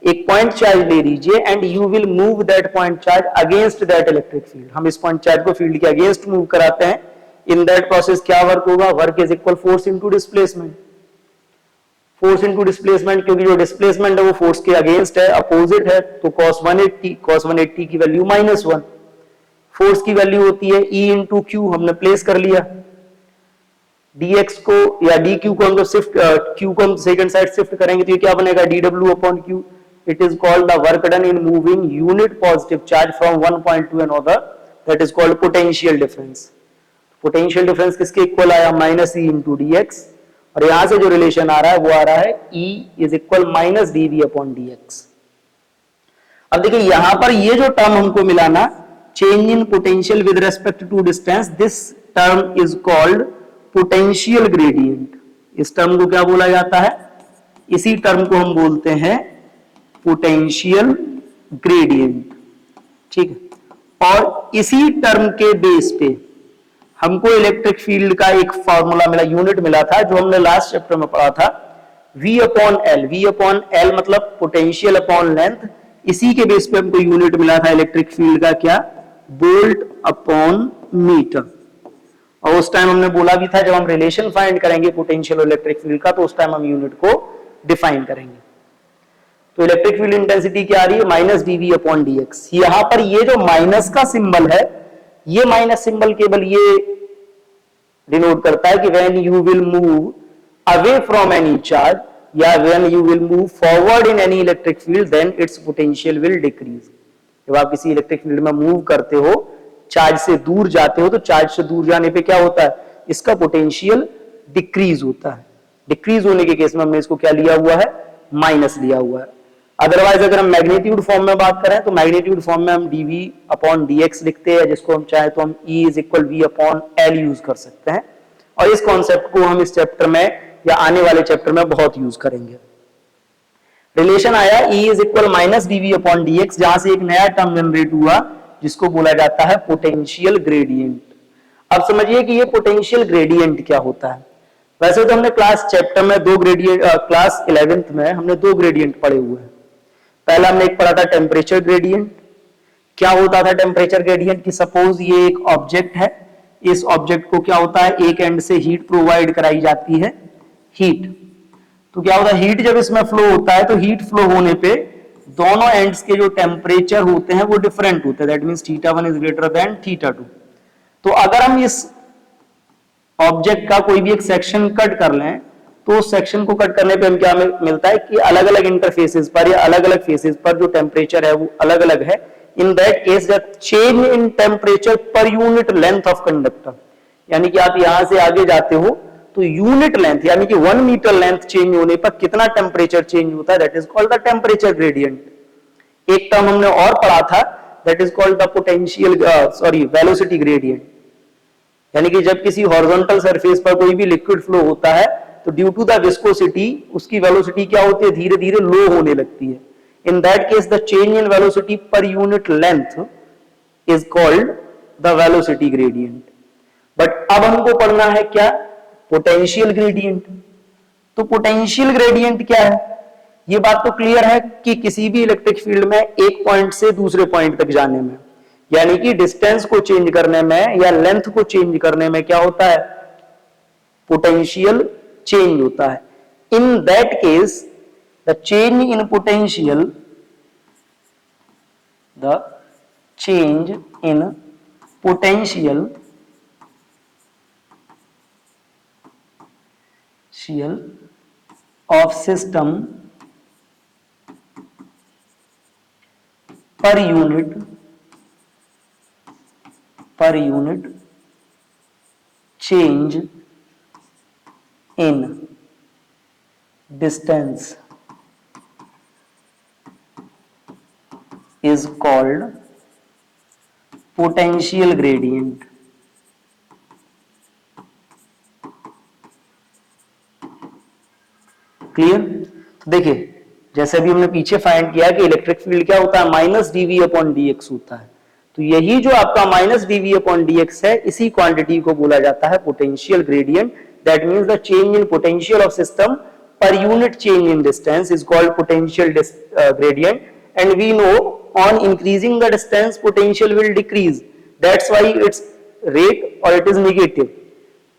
एक पॉइंट चार्ज ले लीजिए and you will move that point charge against that electric field. हम इस पॉइंट चार्ज को फील्ड के अगेंस्ट मूव कराते हैं। इन दैट प्रोसेस क्या वर्क होगा, work is equal force into displacement. Force into displacement, क्योंकि जो डिस्प्लेसमेंट है वो फोर्स के अगेंस्ट है, अपोजिट है, तो cos 180 की वैल्यू -1। फोर्स की वैल्यू होती है E इंटू Q, हमने प्लेस कर लिया। dx को या dq को हम जब शिफ्ट q को हम सेकंड साइड शिफ्ट करेंगे तो ये क्या बनेगा, dw upon q। It is called the work done in moving unit positive charge from one point to another, that is called potential difference. Potential difference किसके इक्वल आया, minus E into D x. और यहां से जो रिलेशन आ रहा है वो आ रहा है E is equal minus dv upon dx। अब देखिए यहां पर ये जो टर्म हमको मिला ना, change in potential with respect to distance, this term is called potential gradient. इस टर्म को क्या बोला जाता है, इसी टर्म को हम बोलते हैं पोटेंशियल ग्रेडियंट, ठीक है। और इसी टर्म के बेस पे हमको इलेक्ट्रिक फील्ड का एक फॉर्मूला मिला, यूनिट मिला था, जो हमने लास्ट चैप्टर में पढ़ा था, V upon L. V upon L मतलब पोटेंशियल अपॉन लेंथ। इसी के बेस पे हमको यूनिट मिला था इलेक्ट्रिक फील्ड का, क्या, वोल्ट अपॉन मीटर। और उस टाइम हमने बोला भी था जब हम रिलेशन फाइंड करेंगे पोटेंशियल और इलेक्ट्रिक फील्ड का, तो उस टाइम हम यूनिट को डिफाइन करेंगे। तो इलेक्ट्रिक फील्ड इंटेंसिटी क्या आ रही है, माइनस dV अपॉन dx। यहां पर ये जो माइनस का सिंबल है, ये माइनस सिंबल केवल ये डिनोट करता है कि when you will move away from any charge या when you will move forward in any electric field, then its potential will decrease. जब आप किसी इलेक्ट्रिक फील्ड में मूव करते हो, चार्ज से दूर जाते हो, तो चार्ज से दूर जाने पे क्या होता है, इसका पोटेंशियल डिक्रीज होता है। डिक्रीज होने के केस में हमने इसको क्या लिया हुआ है, माइनस लिया हुआ है। अदरवाइज अगर हम मैग्नीट्यूड फॉर्म में बात करें तो मैग्नीट्यूड फॉर्म में हम dV अपॉन dx लिखते हैं, जिसको हम चाहे तो हम E is equal V upon L use कर सकते हैं। और इस कॉन्सेप्ट को हम इस चैप्टर में या आने वाले चैप्टर में बहुत यूज करेंगे। रिलेशन आया E is equal minus dV upon dx, जहां से एक नया टर्म जनरेट हुआ जिसको बोला जाता है पोटेंशियल ग्रेडियंट। अब समझिए कि ये पोटेंशियल ग्रेडियंट क्या होता है। वैसे तो हमने क्लास चैप्टर में दो ग्रेडियंट, क्लास 11th में हमने दो ग्रेडियंट पढ़े हुए हैं। पहला हमने एक पढ़ा था टेम्परेचर ग्रेडियंट। क्या होता था टेम्परेचर ग्रेडियंट, कि सपोज ये एक ऑब्जेक्ट है, इस ऑब्जेक्ट को क्या होता है, एक एंड से हीट प्रोवाइड कराई जाती है, हीट। तो क्या होता है, हीट जब इसमें फ्लो होता है तो हीट फ्लो होने पे दोनों एंड्स के जो टेम्परेचर होते हैं वो डिफरेंट होते हैं, that means θ1 is greater than θ2। तो अगर हम इस ऑब्जेक्ट का कोई भी एक सेक्शन कट कर लें, तो उस सेक्शन को कट करने पे हम क्या मिलता है कि अलग अलग इंटरफेसेस पर या अलग अलग फेसेस पर जो टेम्परेचर है वो अलग अलग है। इन that case the change in temperature per unit length of conductor, यानी कि आप यहां से आगे जाते हो तो यूनिट लेंथ यानी कि 1 मीटर लेंथ चेंज होने पर कितना टेम्परेचर चेंज होता है, that is called the temperature gradient. एक टर्म हमने और पढ़ा था, that is called the potential velocity gradient. यानी कि जब किसी हॉरिजॉन्टल सरफेस पर कोई भी लिक्विड फ्लो होता है तो ड्यू टू द विस्कोसिटी उसकी वेलोसिटी क्या होती है, धीरे धीरे लो होने लगती है। इन that case the change in velocity per unit length is called the velocity gradient. But अब हमको पढ़ना है क्या, पोटेंशियल ग्रेडियंट। तो पोटेंशियल ग्रेडियंट क्या है, ये बात तो क्लियर है कि किसी भी इलेक्ट्रिक फील्ड में एक पॉइंट से दूसरे पॉइंट तक जाने में, यानी कि डिस्टेंस को चेंज करने में या लेंथ को चेंज करने में क्या होता है, पोटेंशियल चेंज होता है। इन that case the change in potential, the change in potential of system per unit change in distance is called potential gradient. Clear? तो देखिए, जैसे अभी हमने पीछे फाइंड किया कि इलेक्ट्रिक फील्ड क्या होता है, माइनस डीवी अपॉन डीएक्स होता है। तो यही जो आपका माइनस डीवी अपॉन डीएक्स है, इसी क्वांटिटी को बोला जाता है potential gradient. That means the change in potential of system per unit change in distance is called potential gradient, and we know on increasing the distance potential will decrease, that's why its rate or it is negative।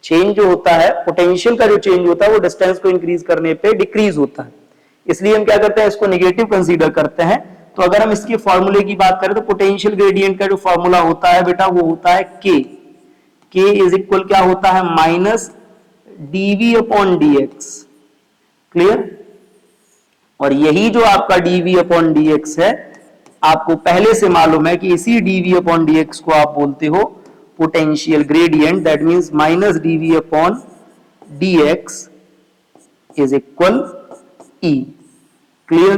Change जो होता है, पोटेंशियल का जो चेंज होता है वो डिस्टेंस को इंक्रीज करने पे डिक्रीज होता है, इसलिए हम क्या करते हैं, इसको नेगेटिव कंसीडर करते हैं। तो अगर हम इसके फॉर्मूले की बात करें तो पोटेंशियल ग्रेडियंट का जो फॉर्मूला होता है बेटा वो होता है के इज इक्वल क्या होता है, minus d v upon d x. Clear? और यही जो आपका डीवी अपॉन डीएक्स है, आपको पहले से मालूम है कि इसी dv अपॉन dx को आप बोलते हो potential gradient. That means minus dv upon dx is equal E। Clear?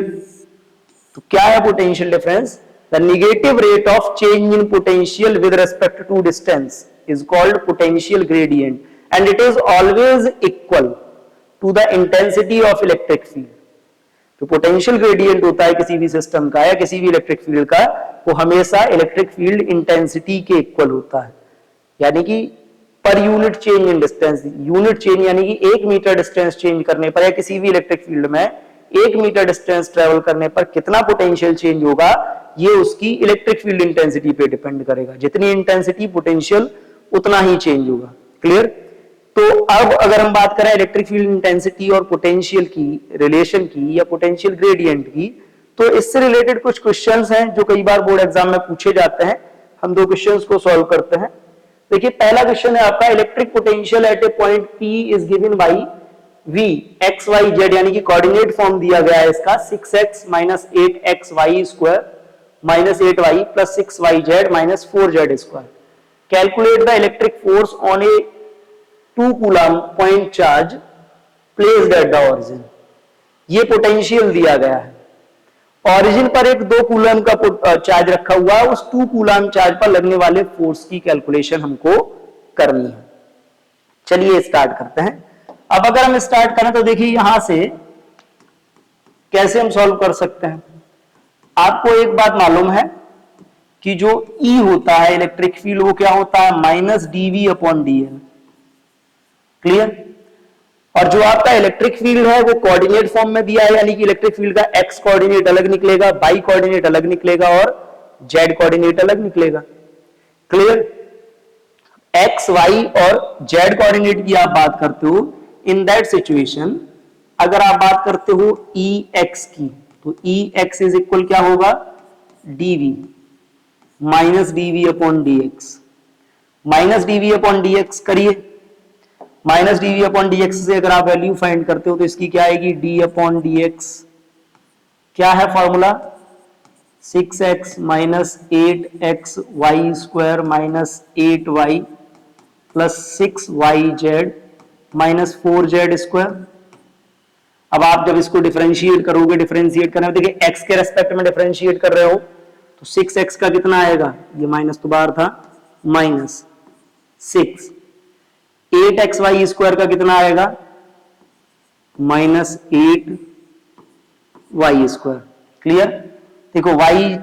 तो क्या है potential difference? The negative rate of change in potential with respect to distance is called potential gradient, and it is always equal to the intensity of electric field. तो पोटेंशियल ग्रेडियंट होता है किसी भी सिस्टम का या किसी भी इलेक्ट्रिक फील्ड का, वो हमेशा इलेक्ट्रिक फील्ड इंटेंसिटी के इक्वल होता है, यानी कि पर unit change in distance. Unit change यानी कि 1 मीटर डिस्टेंस चेंज करने पर या किसी भी इलेक्ट्रिक फील्ड में 1 मीटर डिस्टेंस ट्रेवल करने पर कितना पोटेंशियल चेंज होगा, ये उसकी इलेक्ट्रिक फील्ड इंटेंसिटी पे डिपेंड करेगा। जितनी इंटेंसिटी पोटेंशियल उतना ही चेंज होगा। क्लियर? तो अब अगर हम बात करें इलेक्ट्रिक फील्ड इंटेंसिटी और पोटेंशियल की रिलेशन की या पोटेंशियल ग्रेडियंट की, तो इससे रिलेटेड कुछ क्वेश्चंस हैं जो कई बार बोर्ड एग्जाम में पूछे जाते हैं। हम दो क्वेश्चंस को सॉल्व करते हैं। देखिए, पहला क्वेश्चन है आपका, electric potential at a point P is given by V x y z, यानी कि कोऑर्डिनेट फॉर्म दिया गया है इसका 6x minus 8xy square minus 8y plus 6yz minus 4z square. Calculate the electric force on A 2 coulomb point charge placed at the origin. ये पोटेंशियल दिया गया है, ऑरिजिन पर एक 2 कूलम का चार्ज रखा हुआ है, उस 2 कूलम चार्ज पर लगने वाले फोर्स की कैलकुलेशन हमको करनी है। चलिए स्टार्ट करते हैं। अब अगर हम स्टार्ट करें तो देखिए यहां से कैसे हम सॉल्व कर सकते हैं। आपको एक बात मालूम है कि जो E होता है इलेक्ट्रिक फील्ड, वो क्या होता है, minus dv upon dl। Clear? और जो आपका इलेक्ट्रिक फील्ड है वो कोऑर्डिनेट फॉर्म में दिया है, यानी कि इलेक्ट्रिक फील्ड का x कोऑर्डिनेट अलग निकलेगा, y कोऑर्डिनेट अलग निकलेगा और z कोऑर्डिनेट अलग निकलेगा। क्लियर? x, y और z कोऑर्डिनेट की आप बात करते हो, इन दैट सिचुएशन अगर आप बात करते हो Ex की, तो Ex इज इक्वल क्या होगा, dv minus dv upon dx। Minus dv upon dx करिए, माइनस dv अपॉन dx से अगर आप वैल्यू फाइंड करते हो तो इसकी क्या आएगी, d अपॉन dx। क्या है formula, 6x minus 8xy square minus 8y plus 6yz minus 4z square. अब आप जब इसको डिफरेंशिएट करोगे, डिफरेंशिएट करने में देखिए x के रेस्पेक्ट में डिफरेंशिएट कर रहे हो तो 6x का कितना आएगा, ये माइनस तो बाहर था, माइनस 6। 8xy स्क्वायर का कितना आएगा, माइनस 8y स्क्वायर। क्लियर? देखो y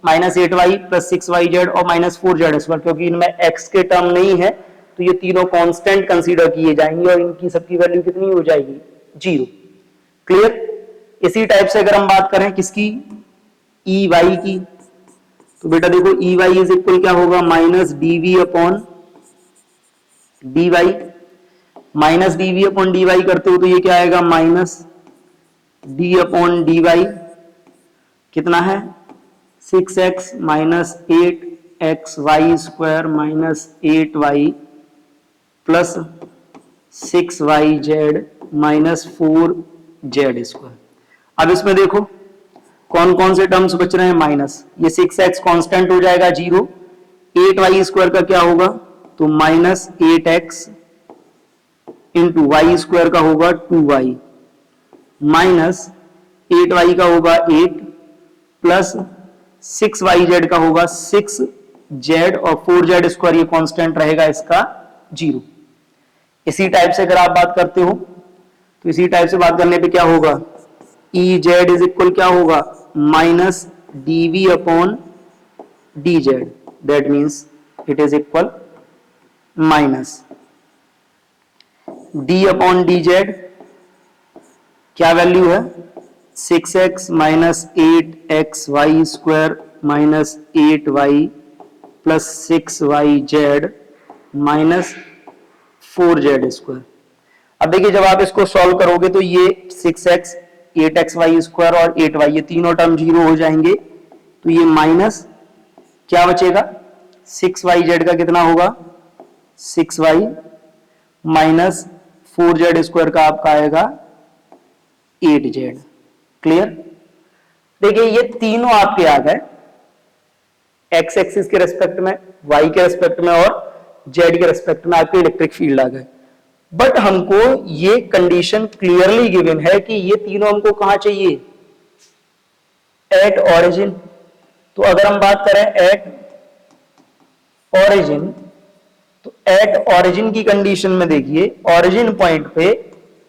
minus 8y plus 6yz और माइनस 4z स्क्वायर, क्योंकि इनमें x के टर्म नहीं है तो ये तीनों कांस्टेंट कंसीडर किए जाएंगे और इनकी सबकी वैल्यू कितनी हो जाएगी, 0। क्लियर? इसी टाइप से अगर हम बात करें किसकी, Ey की, तो बेटा देखो Ey इज इक्वल क्या होगा, minus dv upon dy। Minus dv upon dy करते हो तो ये क्या आएगा, माइनस d अपॉन dy कितना है, 6x minus 8xy square minus 8y plus 6yz minus 4z²। अब इसमें देखो कौन कौन से टर्म्स बच रहे हैं माइनस, ये 6x कांस्टेंट हो जाएगा 0, 8y² का क्या होगा, तो माइनस 8x इंटू y² का होगा 2y, माइनस 8y का होगा 8 प्लस 6yz का होगा 6z और 4z² ये कांस्टेंट रहेगा इसका 0। इसी टाइप से अगर आप बात करते हो तो इसी टाइप से बात करने पे क्या होगा, Ez इज इक्वल क्या होगा, minus dv upon dz, that means it is equal minus d upon dz, क्या वैल्यू है 6x minus 8xy² minus 8y plus 6yz minus 4z²। अब देखिए जब आप इसको सॉल्व करोगे तो ये 6x 8xy² और 8y ये तीनों टर्म 0 हो जाएंगे, तो ये माइनस क्या बचेगा 6yz का कितना होगा 6y माइनस 4z² का आपका आएगा 8z। क्लियर। देखिए ये तीनों आपके आ गए, एक्स एक्सिस के रेस्पेक्ट में, वाई के रेस्पेक्ट में और जेड के रेस्पेक्ट में आपके इलेक्ट्रिक फील्ड आ गए। बट हमको ये कंडीशन क्लियरली गिवन है कि ये तीनों हमको कहां चाहिए, एट ऑरिजिन। तो अगर हम बात करें एट ऑरिजिन, तो एट ऑरिजिन की कंडीशन में देखिए ऑरिजिन पॉइंट पे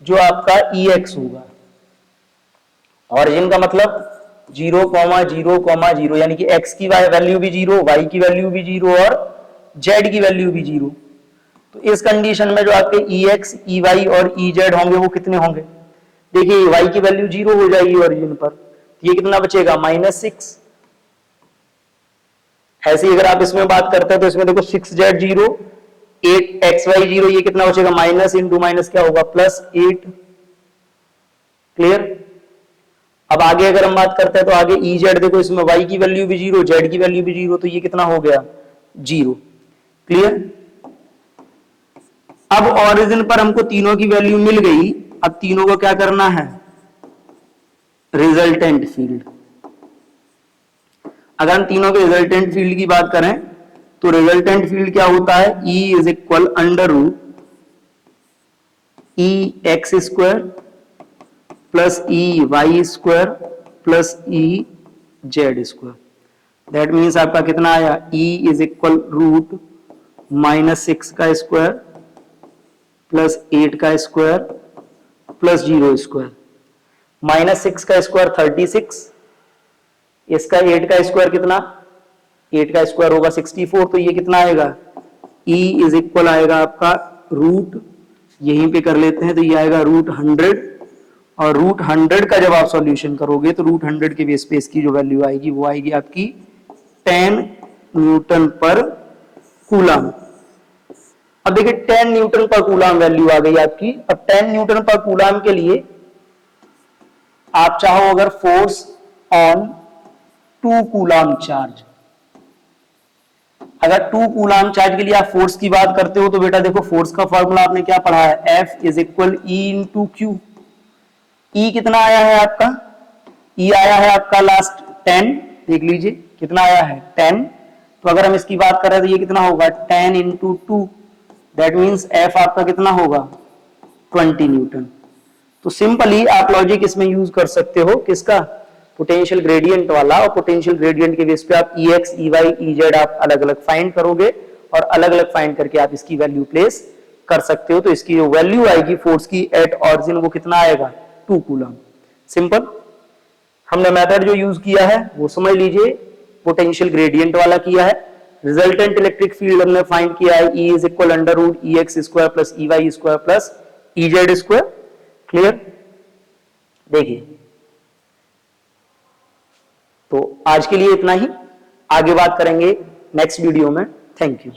जो आपका EX होगा, ऑरिजिन का मतलब 0,0,0 यानी कि x की वैल्यू भी 0, y की वैल्यू भी 0 और z की वैल्यू भी 0। तो इस कंडीशन में जो आपके EX, EY और EZ होंगे वो कितने होंगे, देखिए y की वैल्यू 0 हो जाएगी ओरिजिन पर, तो ये कितना बचेगा -6। ऐसे ही अगर आप इसमें बात करते हैं तो इसमें देखो 6z 0, 8xy 0, ये कितना बचेगा माइनस इंटू माइनस क्या होगा +8। क्लियर। अब आगे अगर हम बात करते हैं तो आगे EZ देखो इसमें y की वैल्यू भी 0, z की वैल्यू भी 0, तो ये कितना हो गया 0। क्लियर। अब ओरिजिन पर हमको तीनों की वैल्यू मिल गई, अब तीनों को क्या करना है, रिजल्टेंट फील्ड। अगर हम तीनों के रिजल्टेंट फील्ड की बात करें तो रिजल्टेंट फील्ड क्या होता है, E is equal under root EX² plus EY² plus EZ²। That means आपका कितना आया, E इज इक्वल रूट -6 का स्क्वायर प्लस 8 का स्क्वायर प्लस 0²। -6 का स्क्वायर 36, इसका 8 का स्क्वायर कितना, 8 का स्क्वायर होगा 64, तो ये कितना आएगा, E इज इक्वल आएगा आपका रूट, यहीं पे कर लेते हैं तो ये आएगा √100, और √100 का जब आप सॉल्यूशन करोगे तो √100 के बेस पे इसकी जो वैल्यू आएगी वो आएगी आपकी 10 न्यूटन पर कूलम। अब देखिए 10 न्यूटन पर कूलम वैल्यू आ गई आपकी। अब 10 न्यूटन पर कूलम के लिए आप चाहो अगर फोर्स ऑन 2 कूलम चार्ज, अगर 2 कूलम चार्ज के लिए आप फोर्स की बात करते हो तो बेटा देखो फोर्स का फॉर्मूला आपने क्या पढ़ा है, F is equal E into Q। E कितना आया है आपका, E आया है आपका लास्ट 10, देख लीजिए कितना आया है 10, तो अगर हम इसकी बात करें तो ये कितना होगा 10 इंटू 2, दैट मीन्स F आपका कितना होगा 20 न्यूटन। तो सिंपली आप लॉजिक इसमें यूज कर सकते हो किसका, पोटेंशियल ग्रेडियंट वाला, और पोटेंशियल ग्रेडियंट के बेस पे आप EX, EY, EZ आप अलग अलग फाइंड करोगे और अलग अलग फाइंड करके आप इसकी वैल्यू प्लेस कर सकते हो। तो इसकी जो वैल्यू आएगी फोर्स की एट ऑरिजिन वो कितना आएगा 2 कूलम। सिंपल। हमने मेथड जो यूज किया है वो समझ लीजिए, पोटेंशियल ग्रेडियंट वाला किया है। रिजल्टेंट इलेक्ट्रिक फील्ड हमने फाइंड किया है, E is equal under root EX² plus EY² plus EZ²। Clear. देखिए तो आज के लिए इतना ही, आगे बात करेंगे नेक्स्ट वीडियो में। Thank you.